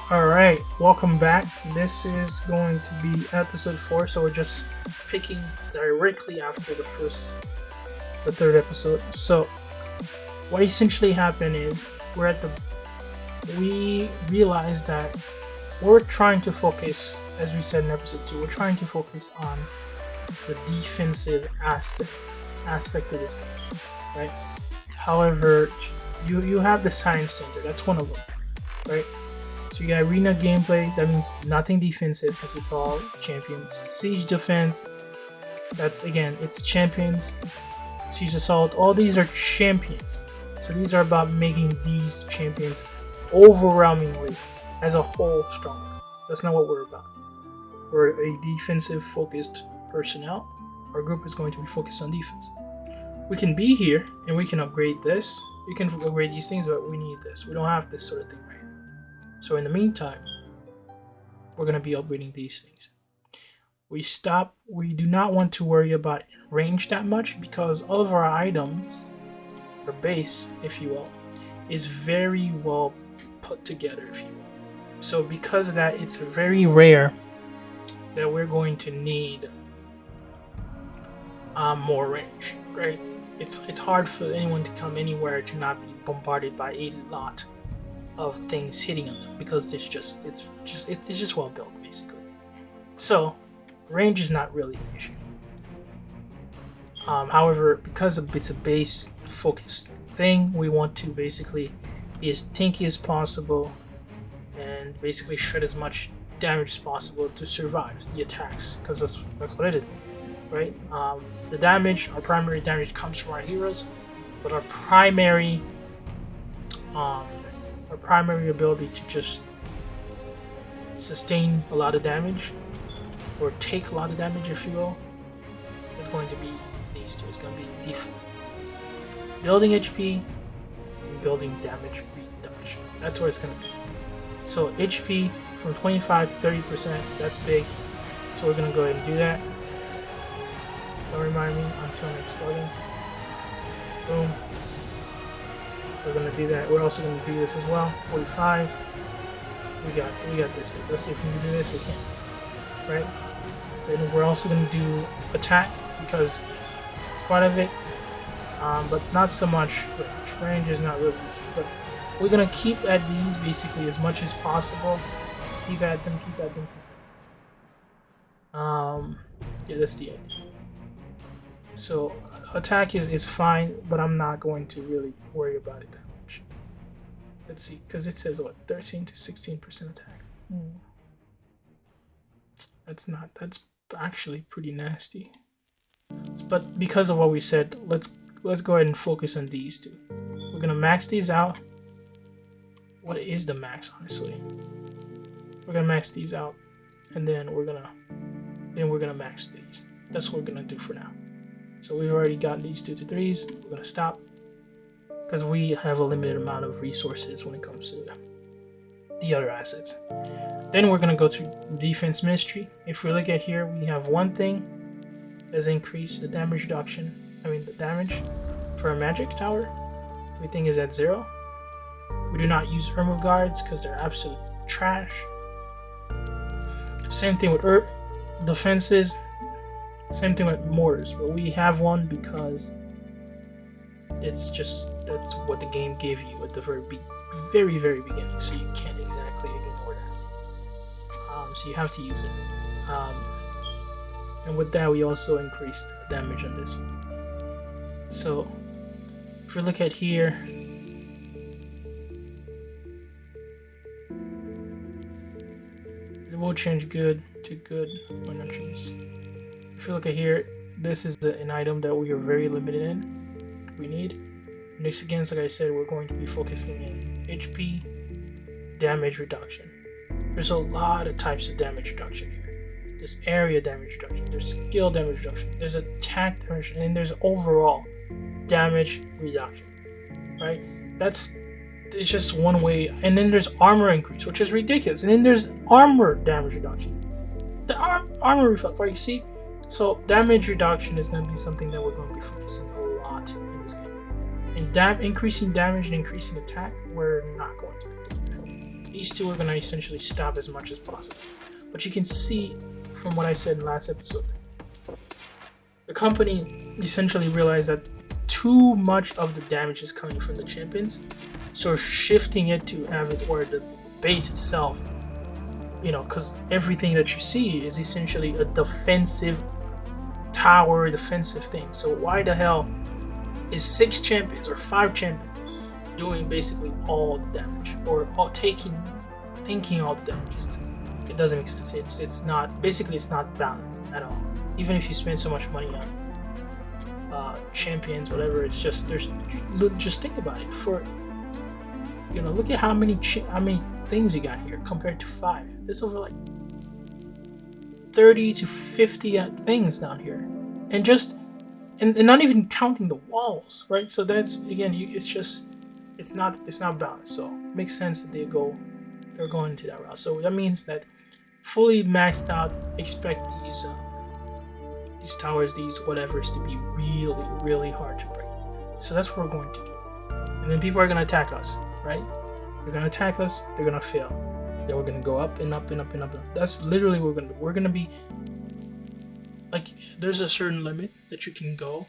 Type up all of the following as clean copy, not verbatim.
Alright, welcome back. This is going to be episode 4, so we're just picking directly after the third episode. So, what essentially happened is we realized that we're trying to focus, as we said in episode 2, we're trying to focus on the defensive aspect of this game, right? However, you have the science center, that's one of them, right? So you got arena gameplay, that means nothing defensive because it's all champions. Siege defense, that's again, it's champions. Siege assault, all these are champions. So these are about making these champions overwhelmingly as a whole stronger. That's not what we're about. We're a defensive focused personnel. Our group is going to be focused on defense. We can be here and we can upgrade this. We can upgrade these things, but we need this. We don't have this sort of thing right here. So in the meantime, we're going to be upgrading these things. We do not want to worry about range that much because all of our items, our base, if you will, is very well put together, if you will. So because of that, it's very rare that we're going to need more range, right? It's hard for anyone to come anywhere to not be bombarded by a lot of things hitting on them because it's just well built basically. So range is not really an issue. However, because it's a base focused thing, we want to basically be as tanky as possible and basically shred as much damage as possible to survive the attacks, because that's what it is, right? The damage, our primary damage comes from our heroes, but our primary ability to just sustain a lot of damage or take a lot of damage, if you will, is going to be these two. It's going to be building HP and building damage reduction. That's where it's going to be. So HP from 25 to 30%, that's big. So we're going to go ahead and do that. Don't remind me until next login. Boom. We're going to do that. We're also going to do this as well. 45. We got this. Let's see if we can do this. We can. Right? Then we're also going to do attack because it's part of it. But not so much range. Range is not really an issue. But we're going to keep at these basically as much as possible. Keep at them. Yeah, that's the idea. So attack is fine, but I'm not going to really worry about it that much. Let's see, because it says what, 13 to 16% attack. That's actually pretty nasty. But because of what we said, let's go ahead and focus on these two. We're gonna max these out. What is the max, honestly? We're gonna max these out, and then we're gonna max these. That's what we're gonna do for now. So we've already got these 2 to 3s. We're gonna stop because we have a limited amount of resources when it comes to the other assets. Then we're gonna go to defense mystery. If we look at here, we have one thing that's increased the damage reduction. The damage for a magic tower. Everything is at 0. We do not use Irma guards because they're absolute trash. Same thing with defenses. Same thing with mortars, but we have one because that's what the game gave you at the very very beginning, so you can't exactly ignore that. So you have to use it. And with that, we also increased damage on this one. So if we look at here, it will change good to good. Why not choose? If you look at here, this is an item that we are very limited in. We need. Next, again, like I said, we're going to be focusing in HP damage reduction. There's a lot of types of damage reduction here. There's area damage reduction. There's skill damage reduction. There's attack damage, and there's overall damage reduction. Right? It's just one way. And then there's armor increase, which is ridiculous. And then there's armor damage reduction. The armor reflect, right? You see. So damage reduction is going to be something that we're going to be focusing a lot in this game. And increasing damage and increasing attack, we're not going to be doing These two are going to essentially stop as much as possible. But you can see from what I said in last episode, the company essentially realized that too much of the damage is coming from the champions, so shifting it to have it where the base itself, you know, because everything that you see is essentially a defensive tower, defensive thing. So why the hell is 6 champions or 5 champions doing basically all the damage, or all thinking all the damage? It doesn't make sense. It's not, basically it's not balanced at all. Even if you spend so much money on champions, whatever, it's just, just think about it. For, you know, look at how many things you got here compared to 5. There's over like 30 to 50 things down here, and just and not even counting the walls, right? So that's, again, it's not balanced. So it makes sense that they're going into that route. So that means that fully maxed out, expect these towers, these whatevers, to be really, really hard to break. So that's what we're going to do. And then people are going to attack us, right? They're going to attack us, they're going to fail. Then we're going to go up and up and up and up. That's literally what we're going to do. We're going to be, like, there's a certain limit that you can go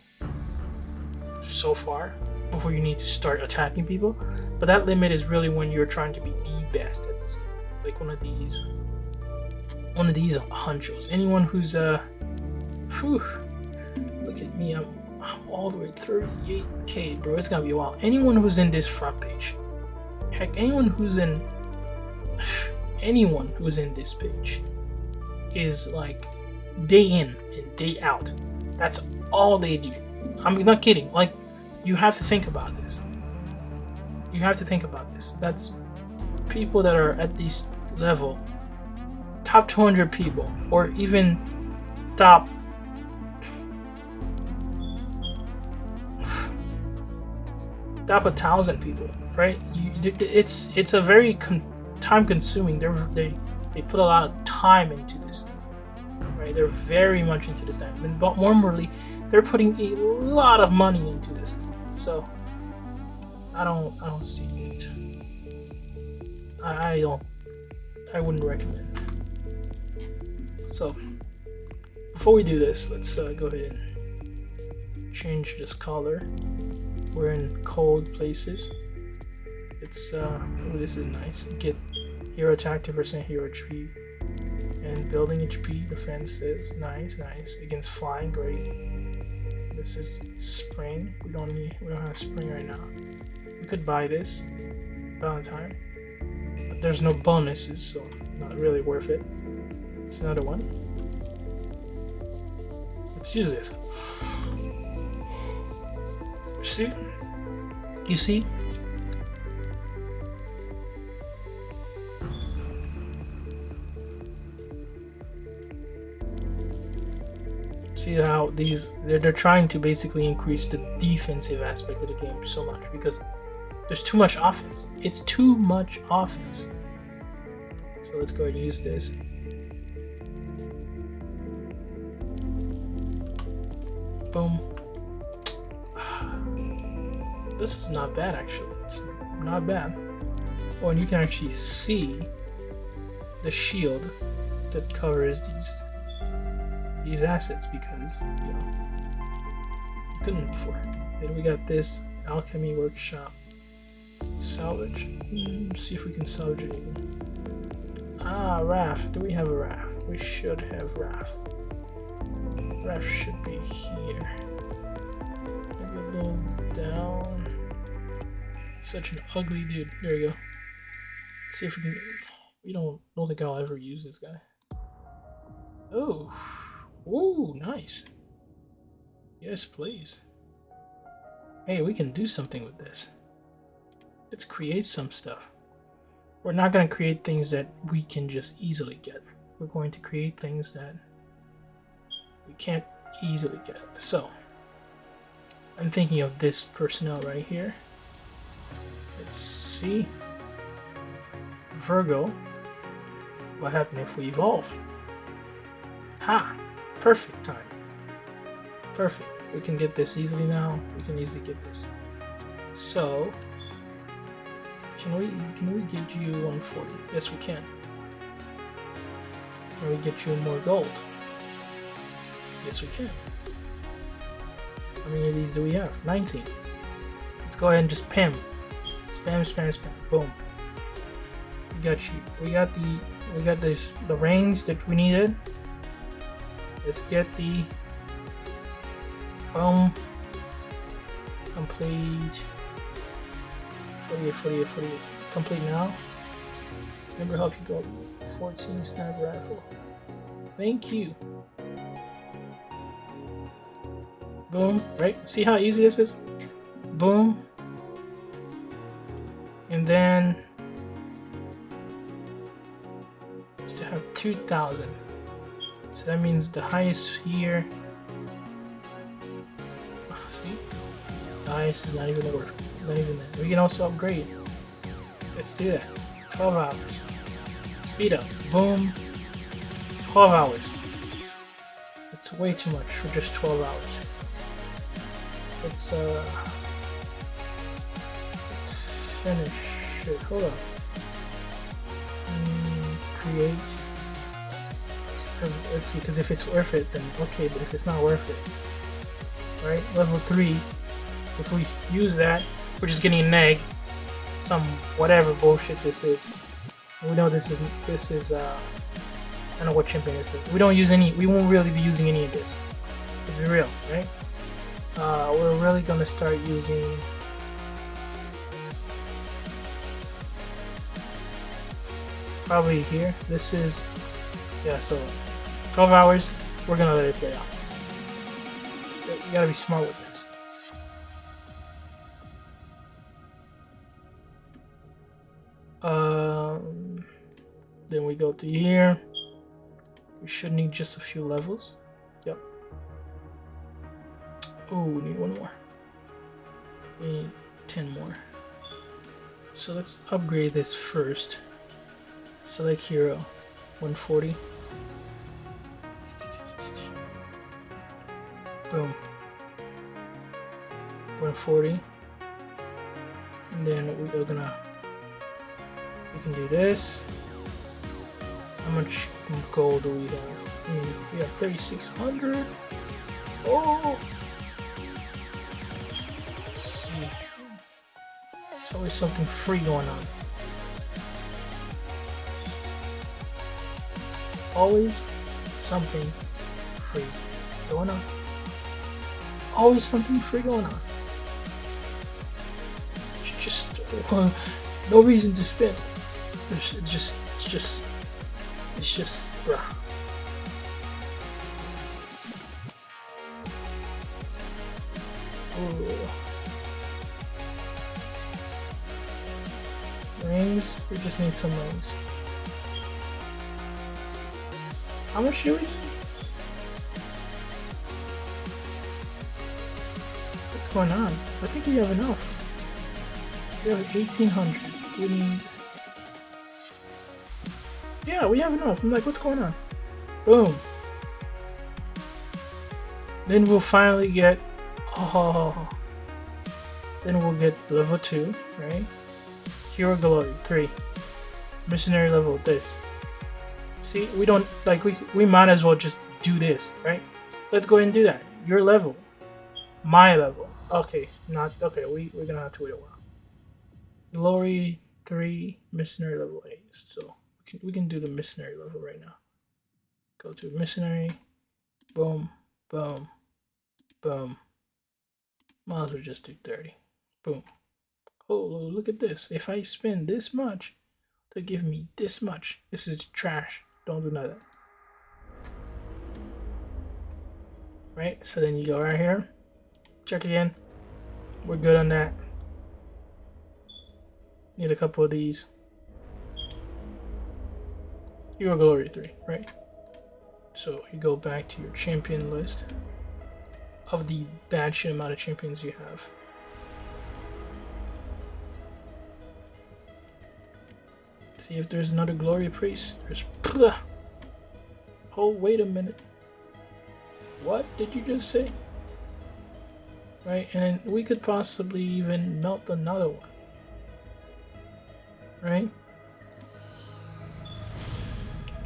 so far before you need to start attacking people. But that limit is really when you're trying to be the best at this game. Like one of these honchos. Anyone who's look at me, I'm all the way 38k, bro. It's gonna be a while. Anyone who's in this front page, heck, anyone who's in this page is like day in and day out. That's all they do. I'm not kidding. Like, you have to think about this. You have to think about this. That's people that are at this level, top 200 people, or even top 1,000 people, right? It's a very time consuming. They put a lot of time into this thing, right? They're very much into this thing, but more importantly, they're putting a lot of money into this thing. So I don't see it. I wouldn't recommend it. So before we do this, let's go ahead and change this color. We're in cold places. It's this is nice. You get hero attack 2% hero HP and building HP. Defenses nice. Against flying, great. This is spring. We don't have spring right now. We could buy this Valentine, but there's no bonuses, so not really worth it. It's another one. Let's use this. You see? See how they're trying to basically increase the defensive aspect of the game so much because there's too much offense. It's too much offense. So let's go ahead and use this. Boom. This is not bad, actually. It's not bad. Oh, and you can actually see the shield that covers these assets because, you know, you couldn't before. Then we got this alchemy workshop. Salvage. See if we can salvage anything. Raft. Do we have a raft? We should have raft. Raft should be here. Maybe a little down. Such an ugly dude. There you go. See if we can. We don't think I'll ever use this guy. Oh. Ooh, nice. Yes, please. Hey, we can do something with this. Let's create some stuff. We're not going to create things that we can just easily get. We're going to create things that we can't easily get. So, I'm thinking of this personnel right here. Let's see. Virgo. What happened if we evolve? Ha! Perfect time. Perfect. We can get this easily now. We can easily get this. So, Can we get you 140? Yes, we can. Can we get you more gold? Yes, we can. How many of these do we have? 19. Let's go ahead and just spam. Spam, spam, spam. Boom. We got you. We got the range that we needed. Let's get the complete 48. Complete now. Remember, help you go 14 sniper rifle. Thank you. Boom, right? See how easy this is? Boom. And then we still have 2,000. So that means the highest here. See? The highest is not even the word. Not even that. We can also upgrade. Let's do that. 12 hours. Speed up. Boom. 12 hours. It's way too much for just 12 hours. Let's finish it. Hold on. Create. Let's see, because if it's worth it, then okay, but if it's not worth it, right? Level 3, if we use that, we're just getting a neg, some whatever bullshit this is. We know this is I don't know what champion this is. We won't really be using any of this. Let's be real, right? We're really gonna start using probably here. This is, yeah, so 12 hours, we're gonna let it play out. You gotta be smart with this. Then we go to here. We should need just a few levels. Yep. Oh, we need one more. We need 10 more. So let's upgrade this first. Select hero, 140. Boom. 140. And then we can do this. How much gold do we have? We have 3,600. Oh! There's always something free going on. Always something free going on. Always something free going on. It's just no reason to spend. It's just bruh. Rings, we just need some rings. How much do we need? What's going on? I think we have enough. We have 1,800. We need... Yeah, we have enough. I'm like, what's going on? Boom. Then we'll finally get... Oh. Then we'll get level 2, right? Hero Glory 3. Missionary level this. See, we don't like we might as well just do this, right? Let's go ahead and do that. Your level. My level. Okay, not okay, we're gonna have to wait a while. Glory 3, missionary level 8. So we can do the missionary level right now. Go to missionary. Boom, boom, boom. Might as well just do 30. Boom. Oh, look at this. If I spend this much, they give me this much. This is trash. Don't do none of that. Right? So then you go right here. Check again. We're good on that. Need a couple of these. Hero Glory 3, right? So you go back to your champion list of the batch amount of champions you have. See if there's another Glory Priest. There's... Oh, wait a minute. What did you just say? Right, and we could possibly even melt another one. right?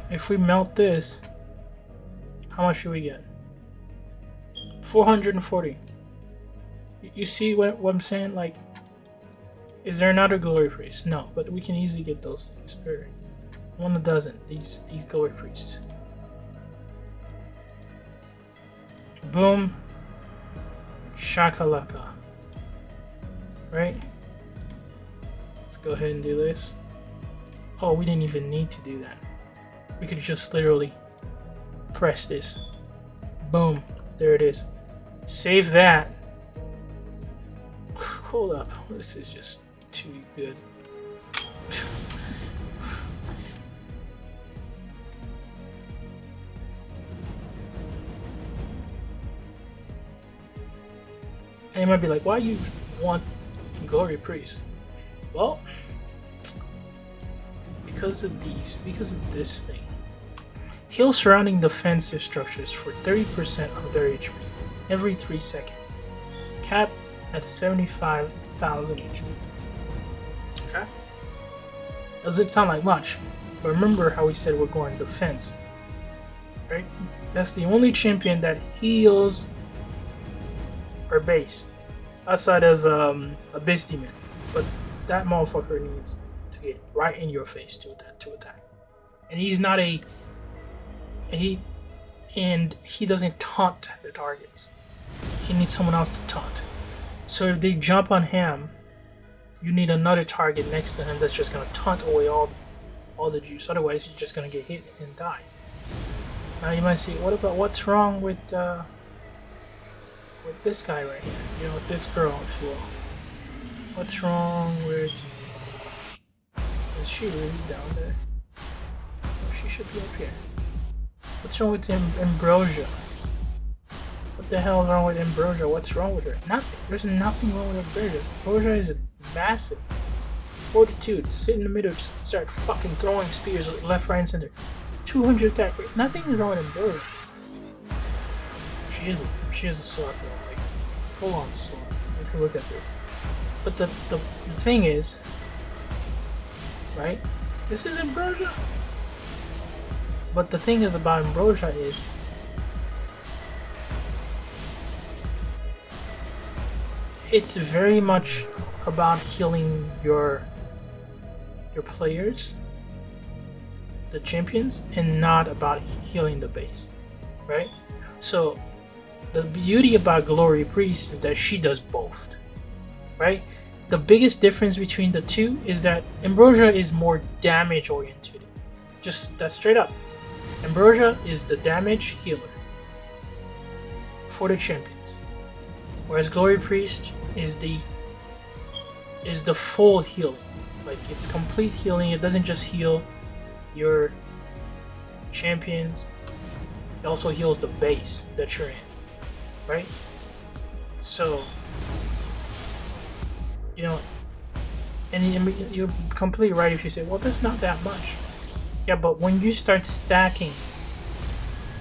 If we melt this, how much do we get? 440. You see what I'm saying? Like, is there another glory priest? No, but we can easily get those things. There, one that doesn't. These glory priests. Boom. Shakalaka. Right? Let's go ahead and do this. Oh, we didn't even need to do that. We could just literally press this. Boom. There it is. Save that. Hold up. This is just too good. And you might be like, why you want Glory Priest? Well, because of this thing. Heal surrounding defensive structures for 30% of their HP every 3 seconds. Cap at 75,000 HP. Okay? Doesn't sound like much, but remember how we said we're going defense. Right? That's the only champion that heals our base. Outside of Abyss Demon. But that motherfucker needs to get right in your face to attack. And he's not he doesn't taunt the targets. He needs someone else to taunt. So if they jump on him, you need another target next to him that's just gonna taunt away all the juice. Otherwise, he's just gonna get hit and die. Now you might say, what's wrong with this guy right here? You know, with this girl, if you will. What's wrong with? Is she really down there? Oh, she should be up here. What's wrong with Ambrosia? What the hell is wrong with Ambrosia? What's wrong with her? Nothing. There's nothing wrong with Ambrosia. Ambrosia is massive. Fortitude. Sit in the middle. Just start fucking throwing spears left, right, and center. 200 attack rate. Nothing is wrong with Ambrosia. She is a sword though. Like, full on sword. You can look at this. But the thing is, right? This is Ambrosia. But the thing is about Ambrosia is it's very much about healing your players, the champions, and not about healing the base, right? So the beauty about Glory Priest is that she does both, right? The biggest difference between the two is that Ambrosia is more damage oriented. Just that's straight up. Ambrosia is the damage healer for the champions, whereas Glory Priest is the full healing. Like, it's complete healing. It doesn't just heal your champions, it also heals the base that you're in, right? So, you know, and you're completely right if you say, well, that's not that much. Yeah, but when you start stacking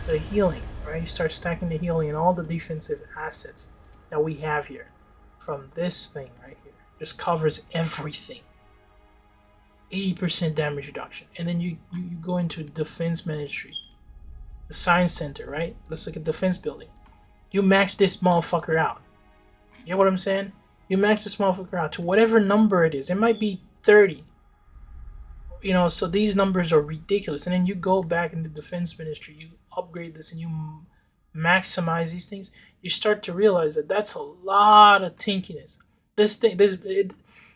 the healing, right? You start stacking the healing and all the defensive assets that we have here from this thing right here. Just covers everything. 80% damage reduction. And then you go into defense ministry. The science center, right? Let's look at defense building. You max this motherfucker out. You get what I'm saying? You max this motherfucker out to whatever number it is. It might be 30. You know, so these numbers are ridiculous. And then you go back into defense ministry, you upgrade this, and you maximize these things. You start to realize that that's a lot of tinkiness.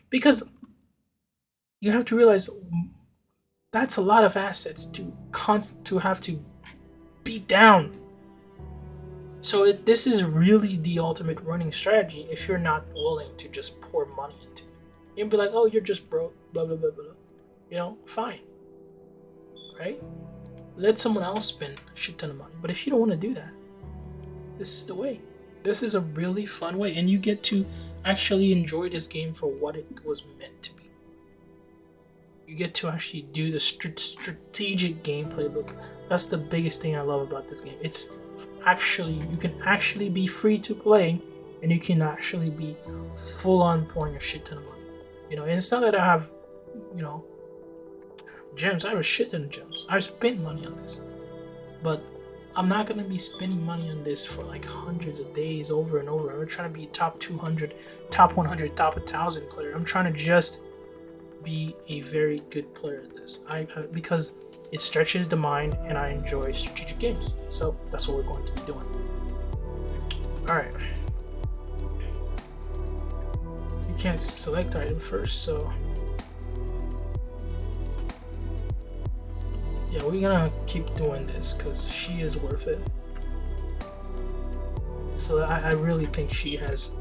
Because you have to realize that's a lot of assets to have to beat down. So this is really the ultimate running strategy if you're not willing to just pour money into it. You'd be like, oh, you're just broke, blah, blah, blah, blah. You know, fine. Right? Let someone else spend a shit ton of money. But if you don't want to do that, this is the way. This is a really fun way. And you get to actually enjoy this game for what it was meant to be. You get to actually do the strategic gameplay loop. That's the biggest thing I love about this game. It's actually, you can actually be free to play, and you can actually be full on pouring a shit ton of money. You know, and it's not that I have you know, gems. I have a shit ton of gems. I spent money on this, but I'm not gonna be spending money on this for like hundreds of days over and over. I'm trying to be top 200, top 100, top 1,000 player. I'm trying to just be a very good player at this. Because it stretches the mind and I enjoy strategic games. So that's what we're going to be doing. All right. You can't select item first, so yeah, we're gonna keep doing this because she is worth it. So I really think she's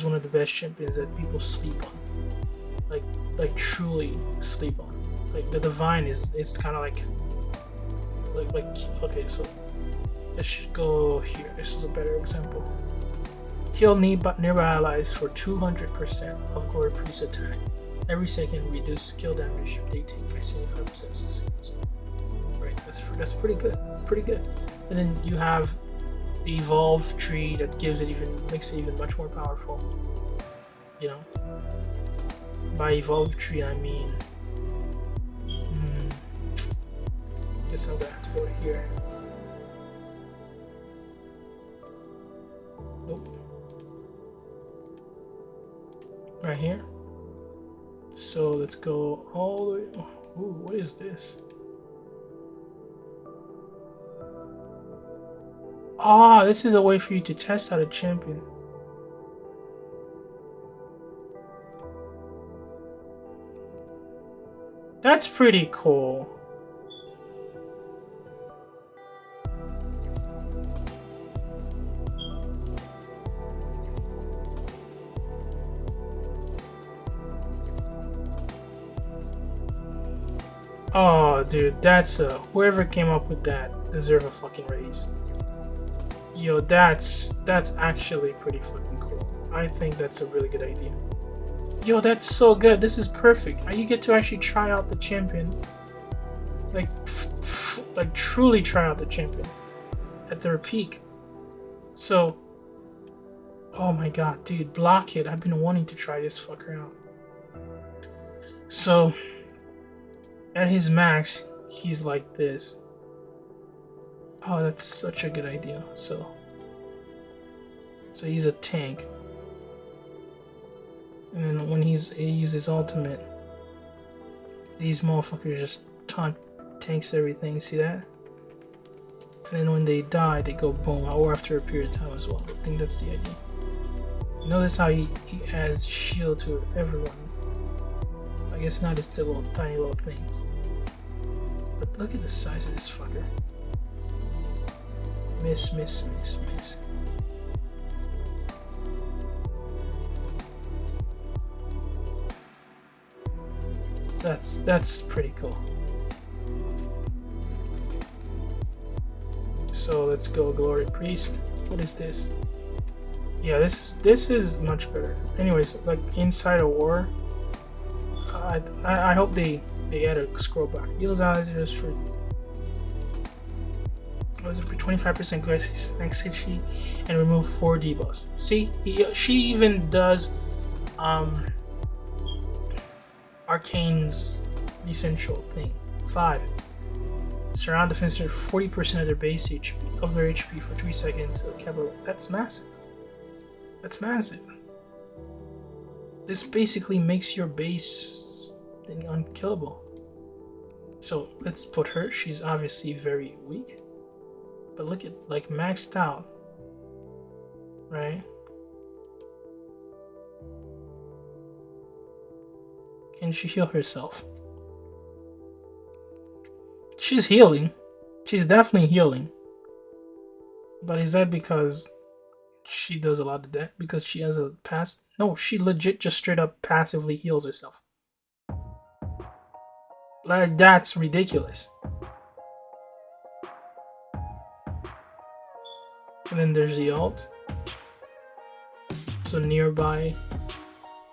one of the best champions that people sleep on. Like truly sleep on. Like the divine it's kind of like okay, so let's go here. This is a better example. Heal nearby allies for 200% of Glory Priest attack. Every second, reduce skill damage they take by 75%. Right, that's pretty good. Pretty good. And then you have the evolve tree that makes it even much more powerful. You know, by evolve tree I mean, guess I'm gonna have to go here. Nope. Right here. So let's go all the way. Ooh, what is this? Ah, this is a way for you to test out a champion. That's pretty cool. Oh, dude, that's whoever came up with that deserve a fucking raise. Yo, that's actually pretty fucking cool. I think that's a really good idea. Yo, that's so good. This is perfect. You get to actually try out the champion, like truly try out the champion at their peak. So, oh my god, dude, Blockhead. I've been wanting to try this fucker out. So, at his max, he's like this. Oh, that's such a good idea. So he's a tank. And then when he uses ultimate, these motherfuckers just tanks everything. See that? And then when they die, they go boom, or after a period of time as well. I think that's the idea. Notice how he adds shield to everyone. I guess not just the little tiny little things. But look at the size of this fucker. Miss. That's pretty cool. So let's go Glory Priest. What is this? Yeah, this is much better. Anyways, like inside a war, I hope they add a scroll bar. Heals allies for 25% XHC and remove 4 debuffs. See, she even does Arcane's essential thing. 5. Surround defenders for 40% of their base HP of their HP for 3 seconds. That's massive. That's massive. This basically makes your base thing unkillable. So let's put her. She's obviously very weak. But look at, like, maxed out, right? Can she heal herself? She's healing. She's definitely healing. But is that because she does a lot of that? Because she has a pass? No, she legit just straight up passively heals herself. Like, that's ridiculous. And then there's the ult. So nearby.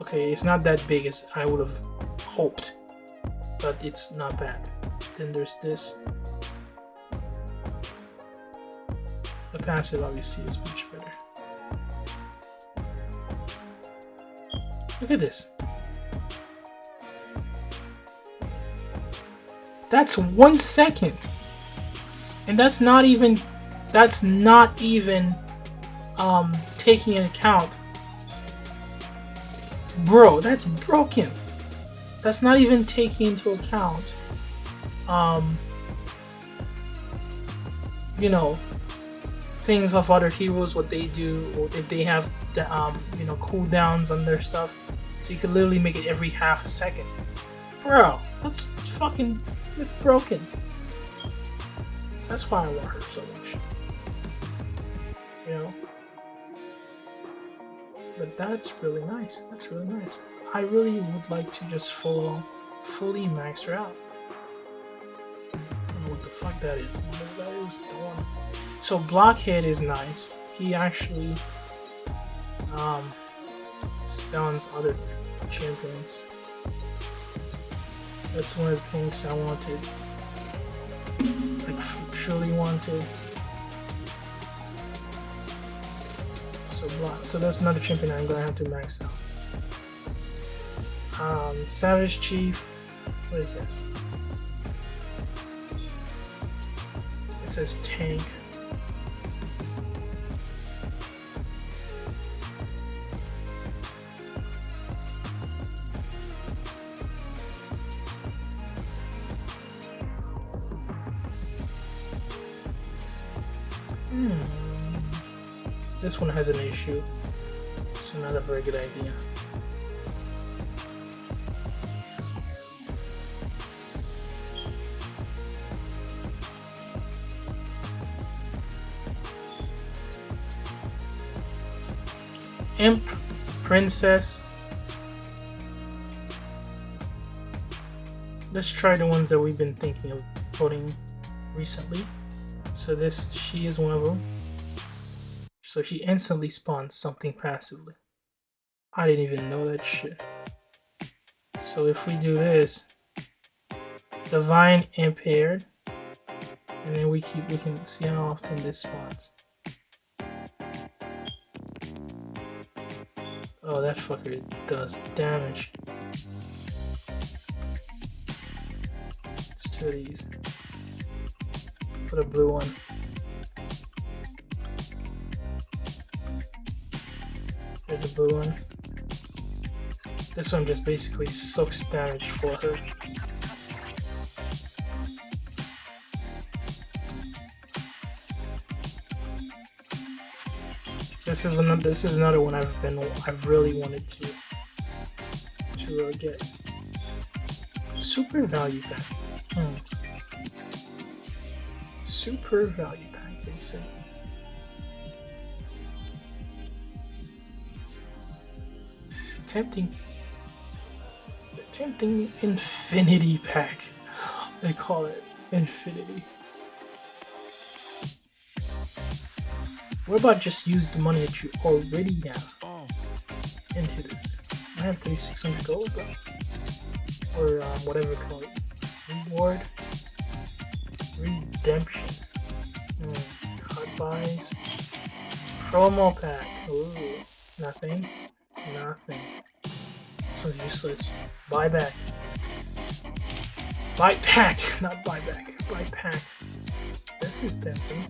Okay, it's not that big as I would have hoped. But it's not bad. Then there's this. The passive obviously is much better. Look at this. That's 1 second. And that's not even taking into account. Bro, that's broken. That's not even taking into account you know, things of other heroes, what they do, or if they have the cooldowns on their stuff. So you could literally make it every half a second. Bro, that's broken. So that's why I want her so much. You know? But that's really nice. That's really nice. I really would like to just fully max her out. I don't know what the fuck that is. That is the one. So Blockhead is nice. He actually spawns other champions. That's one of the things I wanted. Like truly wanted. So that's another champion I'm gonna have to max out. Savage Chief. What is this? It says tank. This one has an issue, so not a very good idea. Imp, Princess. Let's try the ones that we've been thinking of putting recently. So she is one of them. So she instantly spawns something passively. I didn't even know that shit. So if we do this, Divine Impaired, and then we can see how often this spawns. Oh, that fucker does damage. Just 2 of these. Put a blue one. There's a blue one. This one just basically sucks damage for her. This is another one I've really wanted to get. Super value pack. Super value pack, they say. Tempting infinity pack. They call it infinity. What about just use the money that you already have into this? I have 3,600 gold, bro. Or whatever you call it. Reward. Redemption. Hot buys. Promo pack. Ooh. Nothing. This one's useless. Buyback. Buyback! Not buyback. Buyback. This is tempting.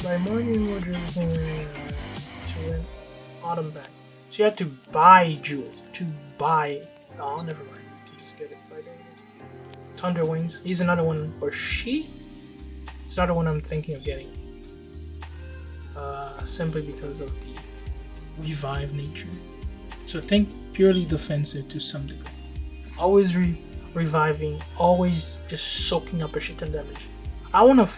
Buy more jewels to win autumn back. So you have to buy jewels. To buy. Oh, never mind. You just get it by doing this. Thunder Wings. He's another one. Or she? It's another one I'm thinking of getting. Simply because of the revive nature. So think purely defensive to some degree. Always reviving, always just soaking up a shit ton of damage. I want to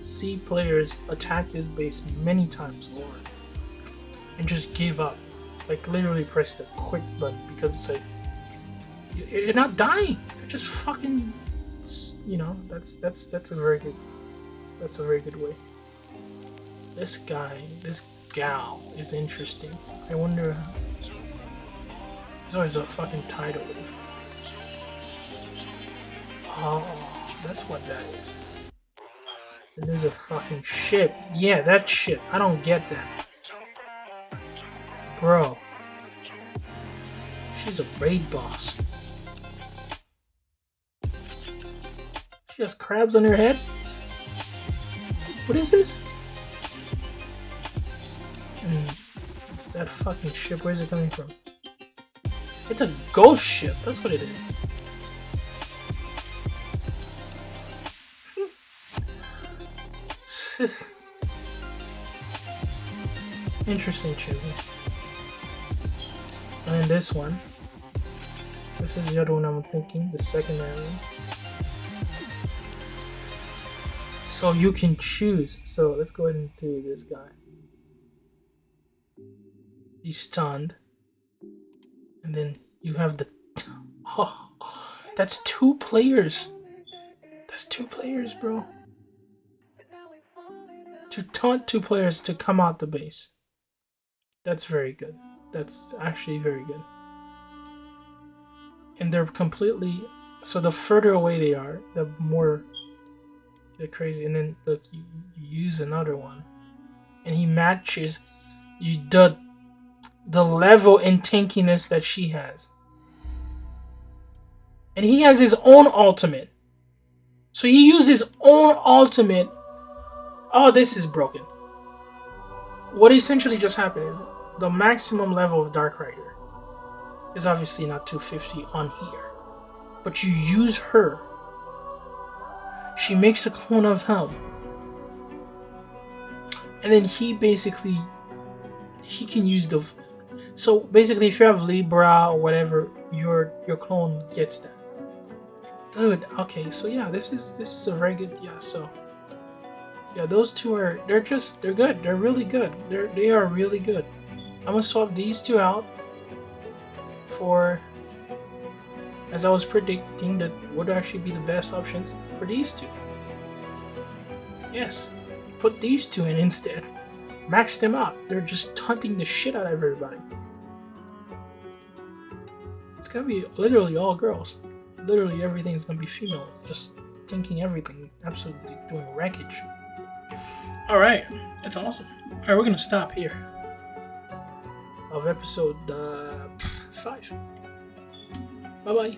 see players attack this base many times over and just give up. Like literally press the quit button because it's like you're not dying. You're just fucking, you know. That's a very good way. This gal is interesting. I wonder. There's always a fucking title. Oh, that's what that is. And there's a fucking ship. Yeah, that ship. I don't get that. Bro. She's a raid boss. She has crabs on her head? What is this? It's that fucking ship. Where's it coming from? It's a ghost ship. That's what it is. This interesting choosing. And then this one. This is the other one I'm thinking, the secondary one. So you can choose. So let's go ahead and do this guy. He's stunned. And then you have the... Oh, that's 2 players. That's 2 players, bro. To taunt 2 players to come out the base. That's very good. That's actually very good. And they're completely... So the further away they are, the more they're crazy. And then look, you use another one. And he matches the level in tankiness that she has. And he has his own ultimate. So he used his own ultimate. Oh, this is broken. What essentially just happened is the maximum level of Dark Rider is obviously not 250 on here. But you use her. She makes a clone of him. And then he can use the... So basically if you have Libra or whatever, your clone gets that. Dude, okay, so yeah, this is a very good... Yeah, so... Yeah, those 2 are... They're good. They're really good. They are really good. I'm gonna swap these 2 out for... As I was predicting, that would actually be the best options for these 2. Yes. Put these 2 in instead. Max them out. They're just taunting the shit out of everybody. It's gonna be literally all girls. Literally everything is gonna be females. Just tanking everything. Absolutely doing wreckage. Alright. That's awesome. Alright, we're gonna stop here. Of episode 5. Bye-bye.